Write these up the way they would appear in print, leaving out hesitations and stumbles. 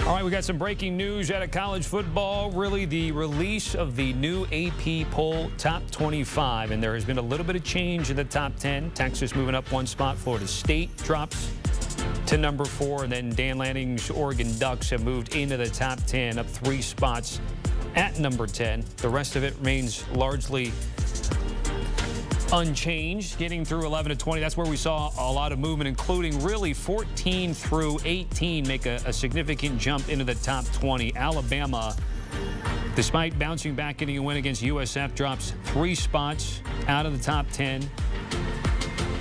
All right, we got some breaking news out of college football. Really, the release of the new AP poll top 25, and there has been a little bit of change in the top 10. Texas moving up one spot. Florida State drops to number 4, and then Dan Lanning's Oregon Ducks have moved into the top 10, up 3 spots at number 10. The rest of it remains largely unchanged, getting through 11 to 20. That's where we saw a lot of movement, including really 14 through 18 make a significant jump into the top 20. Alabama, despite bouncing back, getting a win against USF, drops 3 spots out of the top 10.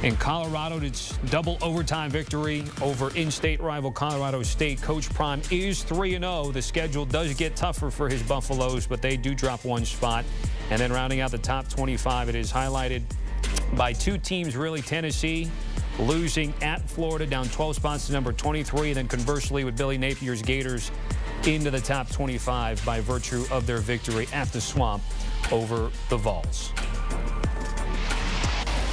In Colorado, its double overtime victory over in-state rival Colorado State. Coach Prime is 3-0. The schedule does get tougher for his Buffaloes, but they do drop 1 spot. And then rounding out the top 25, it is highlighted by 2 teams, really. Tennessee losing at Florida, down 12 spots to number 23. And then conversely, with Billy Napier's Gators into the top 25 by virtue of their victory at the Swamp over the Vols.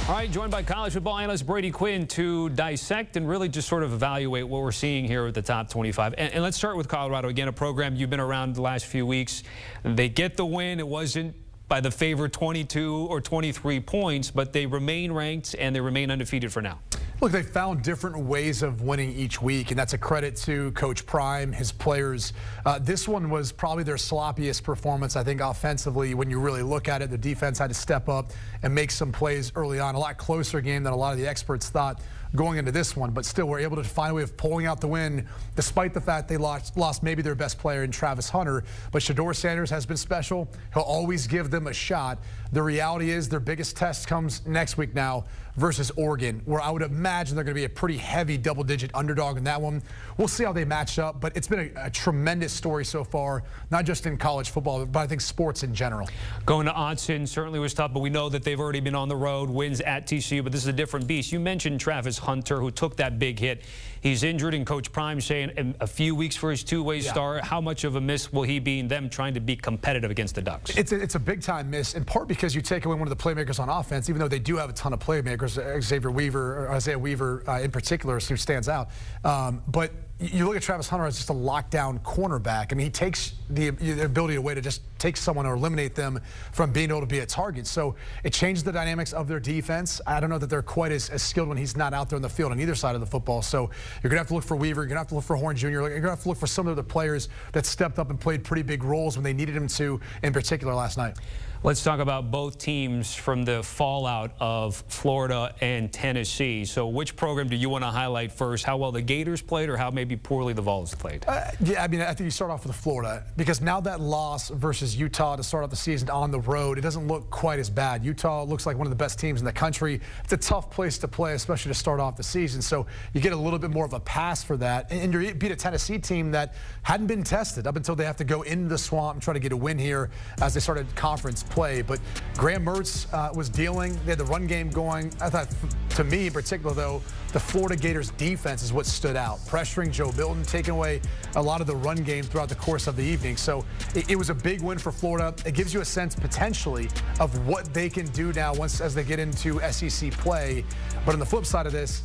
All right, joined by college football analyst Brady Quinn to dissect and really just sort of evaluate what we're seeing here with the top 25. And let's start with Colorado. Again, a program you've been around the last few weeks. They get the win. It wasn't by the favorite 22 or 23 points, but they remain ranked and they remain undefeated for now. Look, they found different ways of winning each week, and that's a credit to Coach Prime, his players. This one was probably their sloppiest performance, I think, offensively. When you really look at it, the defense had to step up and make some plays early on. A lot closer game than a lot of the experts thought going into this one, but still were able to find a way of pulling out the win, despite the fact they lost maybe their best player in Travis Hunter. But Shedeur Sanders has been special. He'll always give them a shot. The reality is their biggest test comes next week now versus Oregon, where I would imagine they're going to be a pretty heavy double-digit underdog in that one. We'll see how they match up, but it's been a tremendous story so far, not just in college football, but I think sports in general. Going to Autzen certainly was tough, but we know that they've already been on the road, wins at TCU, but this is a different beast. You mentioned Travis Hunter, who took that big hit. He's injured, and Coach Prime saying a few weeks for his two-way start. How much of a miss will he be in them trying to be competitive against the Ducks? It's a big-time miss, in part because you take away one of the playmakers on offense, even though they do have a ton of playmakers. Isaiah Weaver in particular, who stands out. But you look at Travis Hunter as just a lockdown cornerback. I mean, he takes the ability away to just take someone or eliminate them from being able to be a target. So it changed the dynamics of their defense. I don't know that they're quite as skilled when he's not out there on the field on either side of the football. So you're going to have to look for Weaver. You're going to have to look for Horn Jr. You're going to have to look for some of the players that stepped up and played pretty big roles when they needed him to, in particular last night. Let's talk about both teams from the fallout of Florida and Tennessee. So which program do you want to highlight first? How well the Gators played, or how maybe poorly the Vols played? Yeah, I mean, I think you start off with Florida, because now that loss versus Utah to start off the season on the road, it doesn't look quite as bad. Utah looks like one of the best teams in the country. It's a tough place to play, especially to start off the season. So you get a little bit more of a pass for that. And you beat a Tennessee team that hadn't been tested up until they have to go into the Swamp and try to get a win here as they started conference play. But Graham Mertz was dealing. They had the run game going. I thought, to me in particular, though, the Florida Gators defense is what stood out. Pressuring Joe Milton, taking away a lot of the run game throughout the course of the evening. So it was a big win for Florida. It gives you a sense, potentially, of what they can do now as they get into SEC play. But on the flip side of this,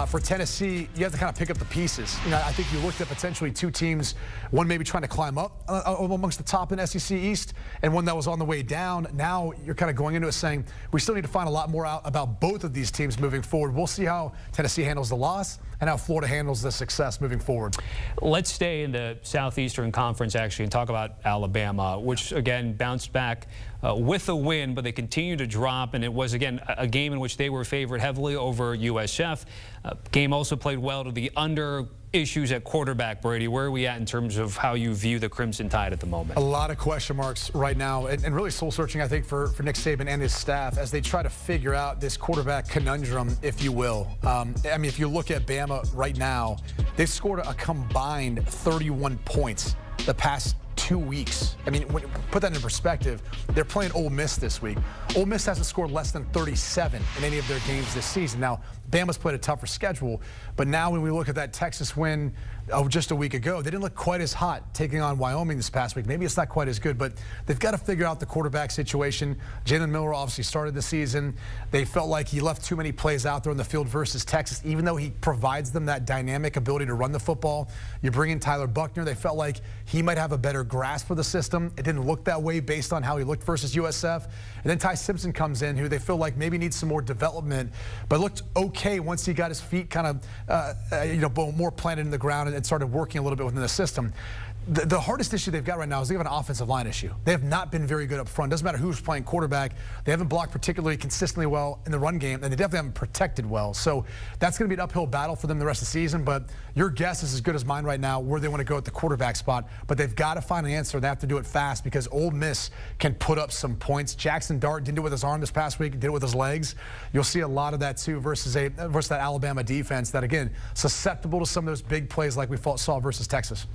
for Tennessee, you have to kind of pick up the pieces. You know, I think you looked at potentially 2 teams, one maybe trying to climb up amongst the top in SEC East, and one that was on the way down. Now you're kind of going into it saying we still need to find a lot more out about both of these teams moving forward. We'll see how Tennessee handles the loss and how Florida handles the success moving forward. Let's stay in the Southeastern Conference, actually, and talk about Alabama, which, again, bounced back with a win, but they continue to drop, and it was, again, a game in which they were favored heavily over USF. Game also played well to the under. Issues at quarterback, Brady. Where are we at in terms of how you view the Crimson Tide at the moment? A lot of question marks right now, and really soul-searching, I think, for Nick Saban and his staff as they try to figure out this quarterback conundrum, if you will. I mean, if you look at Bama right now, they've scored a combined 31 points the past 2 weeks. I mean, put that in perspective, they're playing Ole Miss this week. Ole Miss hasn't scored less than 37 in any of their games this season. Now, Bama's played a tougher schedule, but now when we look at that Texas win, just a week ago. They didn't look quite as hot taking on Wyoming this past week. Maybe it's not quite as good, but they've got to figure out the quarterback situation. Jalen Miller obviously started the season. They felt like he left too many plays out there on the field versus Texas, even though he provides them that dynamic ability to run the football. You bring in Tyler Buckner. They felt like he might have a better grasp of the system. It didn't look that way based on how he looked versus USF. And then Ty Simpson comes in, who they feel like maybe needs some more development, but looked okay once he got his feet kind of, more planted in the ground and started working a little bit within the system. The hardest issue they've got right now is they have an offensive line issue. They have not been very good up front. Doesn't matter who's playing quarterback. They haven't blocked particularly consistently well in the run game, and they definitely haven't protected well. So that's going to be an uphill battle for them the rest of the season, but your guess is as good as mine right now where they want to go at the quarterback spot. But they've got to find an answer. They have to do it fast because Ole Miss can put up some points. Jackson Dart didn't do it with his arm this past week, did it with his legs. You'll see a lot of that too versus that Alabama defense that, again, susceptible to some of those big plays like we saw versus Texas.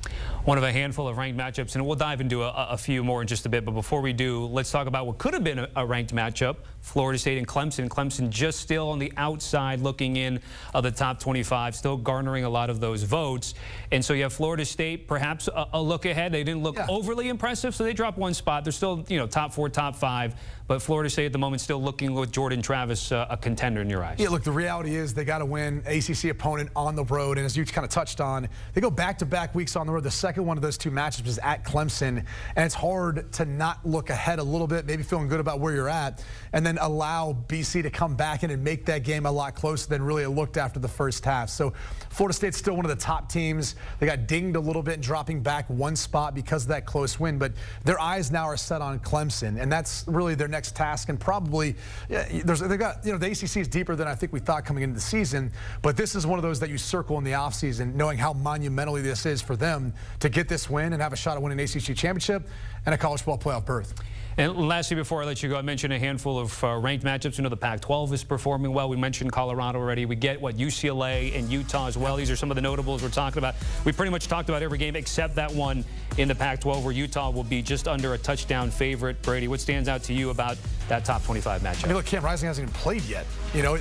One of a handful of ranked matchups, and we'll dive into a few more in just a bit. But before we do, let's talk about what could have been a ranked matchup. Florida State and Clemson. Clemson just still on the outside looking in of the top 25, still garnering a lot of those votes. And so you have Florida State perhaps a look ahead. They didn't look overly impressive, so they dropped one spot. They're still, top 4, top 5. But Florida State at the moment still looking with Jordan Travis a contender in your eyes. Yeah, look, the reality is they got to win ACC opponent on the road. And as you kind of touched on, they go back-to-back weeks on the road. The second one of those two matchups is at Clemson. And it's hard to not look ahead a little bit, maybe feeling good about where you're at, and then allow BC to come back in and make that game a lot closer than really it looked after the first half. So Florida State's still one of the top teams. They got dinged a little bit, dropping back one spot because of that close win. But their eyes now are set on Clemson, and that's really their next task. And probably, they've got, the ACC is deeper than I think we thought coming into the season. But this is one of those that you circle in the offseason, knowing how monumentally this is for them to get this win and have a shot at winning an ACC championship and a college football playoff berth. And lastly, before I let you go, I mentioned a handful of ranked matchups. The Pac-12 is performing well. We mentioned Colorado already. We get, UCLA and Utah as well. These are some of the notables we're talking about. We pretty much talked about every game except that one in the Pac-12 where Utah will be just under a touchdown favorite. Brady, what stands out to you about that top 25 matchup? I mean, look, Cam Rising hasn't even played yet.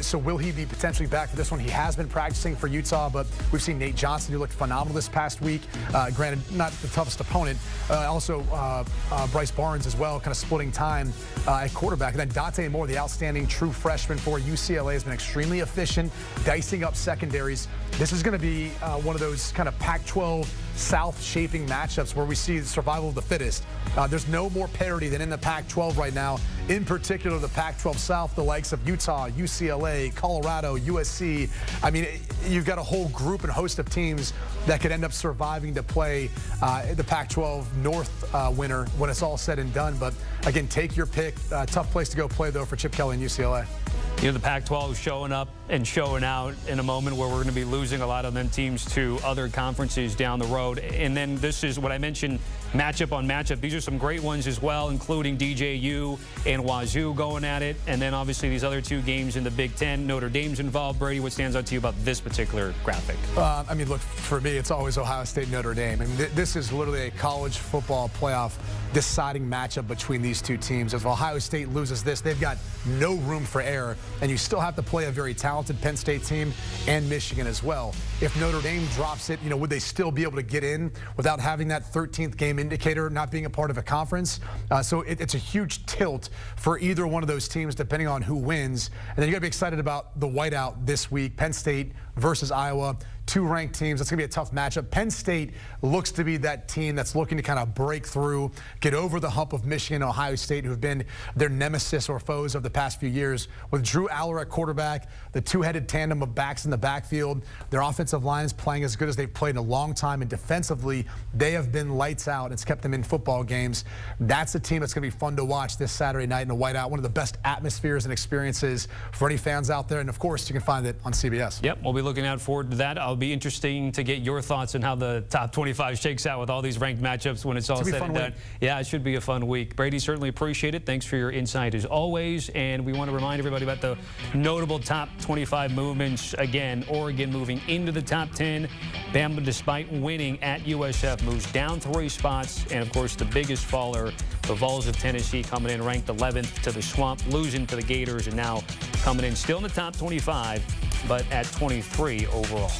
So will he be potentially back for this one? He has been practicing for Utah, but we've seen Nate Johnson, who looked phenomenal this past week. Granted, not the toughest opponent. Also, Bryce Barnes as well, kind of splitting time at quarterback. And then Dante Moore, the outstanding true freshman for UCLA, has been extremely efficient, dicing up secondaries. This is going to be one of those kind of Pac-12 South shaping matchups where we see the survival of the fittest. There's no more parity than in the Pac-12 right now. In particular, the Pac-12 South, the likes of Utah, UCLA, Colorado, USC. I mean, you've got a whole group and host of teams that could end up surviving to play the Pac-12 North winner when it's all said and done. But again, take your pick. Tough place to go play, though, for Chip Kelly and UCLA. The Pac-12 is showing up and showing out in a moment where we're going to be losing a lot of them teams to other conferences down the road. And then this is what I mentioned, matchup on matchup. These are some great ones as well, including DJU and Wazoo going at it. And then obviously these other two games in the Big Ten. Notre Dame's involved. Brady, what stands out to you about this particular graphic? I mean, look, for me, it's always Ohio State, Notre Dame. I mean, this is literally a college football playoff deciding matchup between these two teams. If Ohio State loses this, they've got no room for error, and you still have to play a very talented Penn State team and Michigan as well. If Notre Dame drops it, would they still be able to get in without having that 13th game indicator, not being a part of a conference? So it's a huge tilt for either one of those teams, depending on who wins. And then you got to be excited about the whiteout this week, Penn State versus Iowa. Two ranked teams. That's going to be a tough matchup. Penn State looks to be that team that's looking to kind of break through, get over the hump of Michigan and Ohio State, who have been their nemesis or foes of the past few years. With Drew Aller at quarterback, the two-headed tandem of backs in the backfield, their offensive line is playing as good as they've played in a long time, and defensively, they have been lights out. It's kept them in football games. That's a team that's going to be fun to watch this Saturday night in a whiteout. One of the best atmospheres and experiences for any fans out there. And, of course, you can find it on CBS. Yep, we'll be looking out forward to that. It'll be interesting to get your thoughts on how the top 25 shakes out with all these ranked matchups when it's all said and done. Yeah, it should be a fun week. Brady, certainly appreciate it. Thanks for your insight as always. And we want to remind everybody about the notable top 25 movements. Again, Oregon moving into the top 10. Bama, despite winning at USF, moves down 3 spots. And, of course, the biggest faller, the Vols of Tennessee, coming in ranked 11th to the Swamp, losing to the Gators, and now coming in still in the top 25, but at 23 overall.